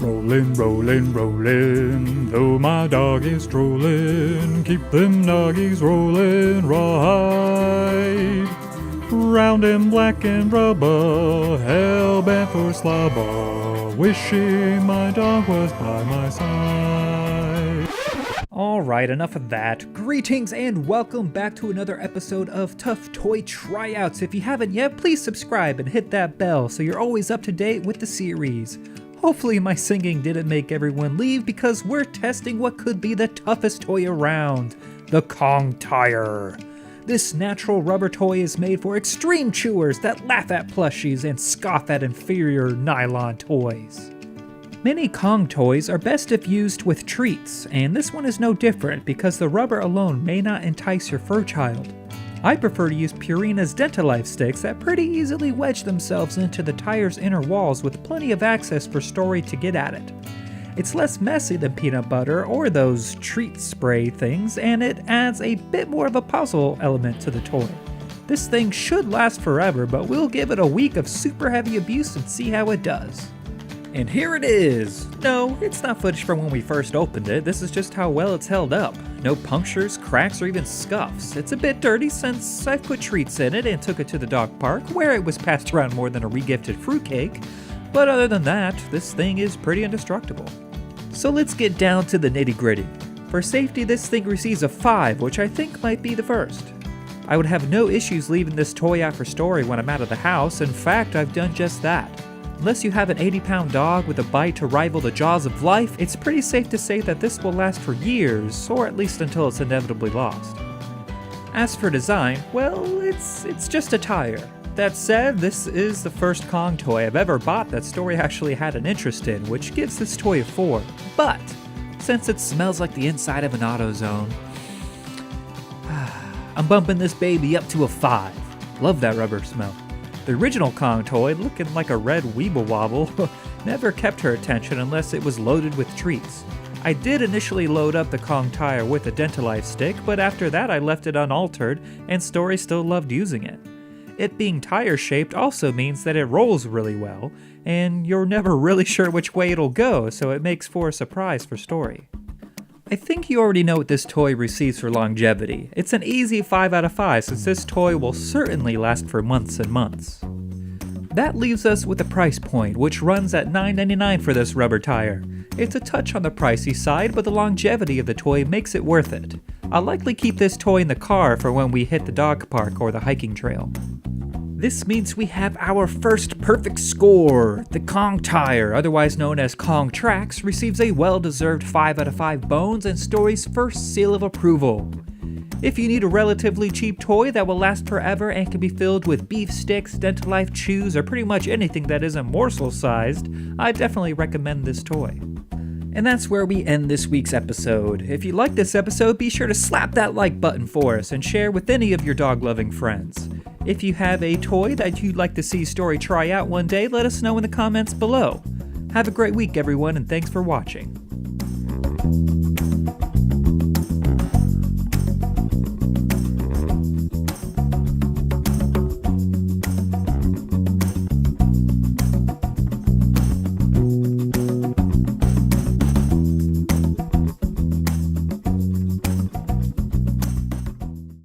Rollin', rollin', rollin', though my dog is strolling, keep them doggies rollin' right. Round and black and rubber, hell-bent for slobber, wishing my dog was by my side. Alright, enough of that. Greetings and welcome back to another episode of Tough Toy Tryouts. If you haven't yet, please subscribe and hit that bell so you're always up to date with the series. Hopefully my singing didn't make everyone leave because we're testing what could be the toughest toy around, the Kong Tire. This natural rubber toy is made for extreme chewers that laugh at plushies and scoff at inferior nylon toys. Many Kong toys are best if used with treats, and this one is no different because the rubber alone may not entice your fur child. I prefer to use Purina's Dentalife sticks that pretty easily wedge themselves into the tire's inner walls with plenty of access for Story to get at it. It's less messy than peanut butter or those treat spray things, and it adds a bit more of a puzzle element to the toy. This thing should last forever, but we'll give it a week of super heavy abuse and see how it does. And here it is! No, it's not footage from when we first opened it, this is just how well it's held up. No punctures, cracks, or even scuffs. It's a bit dirty since I put treats in it and took it to the dog park, where it was passed around more than a regifted fruitcake. But other than that, this thing is pretty indestructible. So let's get down to the nitty-gritty. For safety, this thing receives a 5, which I think might be the first. I would have no issues leaving this toy out for Story when I'm out of the house. In fact, I've done just that. Unless you have an 80-pound dog with a bite to rival the jaws of life, it's pretty safe to say that this will last for years, or at least until it's inevitably lost. As for design, well, it's just a tire. That said, this is the first Kong toy I've ever bought that Story actually had an interest in, which gives this toy a 4. But, since it smells like the inside of an AutoZone, I'm bumping this baby up to a 5. Love that rubber smell. The original Kong toy, looking like a red Weeble Wobble, never kept her attention unless it was loaded with treats. I did initially load up the Kong Tire with a Dentalife stick, but after that I left it unaltered, and Story still loved using it. It being tire-shaped also means that it rolls really well, and you're never really sure which way it'll go, so it makes for a surprise for Story. I think you already know what this toy receives for longevity. It's an easy 5 out of 5 since this toy will certainly last for months and months. That leaves us with the price point, which runs at $9.99 for this rubber tire. It's a touch on the pricey side, but the longevity of the toy makes it worth it. I'll likely keep this toy in the car for when we hit the dog park or the hiking trail. This means we have our first perfect score. The Kong Tire, otherwise known as Kong Traxx, receives a well-deserved 5 out of 5 bones and Story's first seal of approval. If you need a relatively cheap toy that will last forever and can be filled with beef sticks, Dentalife chews, or pretty much anything that isn't morsel-sized, I definitely recommend this toy. And that's where we end this week's episode. If you like this episode, be sure to slap that like button for us and share with any of your dog-loving friends. If you have a toy that you'd like to see Story try out one day, let us know in the comments below. Have a great week, everyone, and thanks for watching.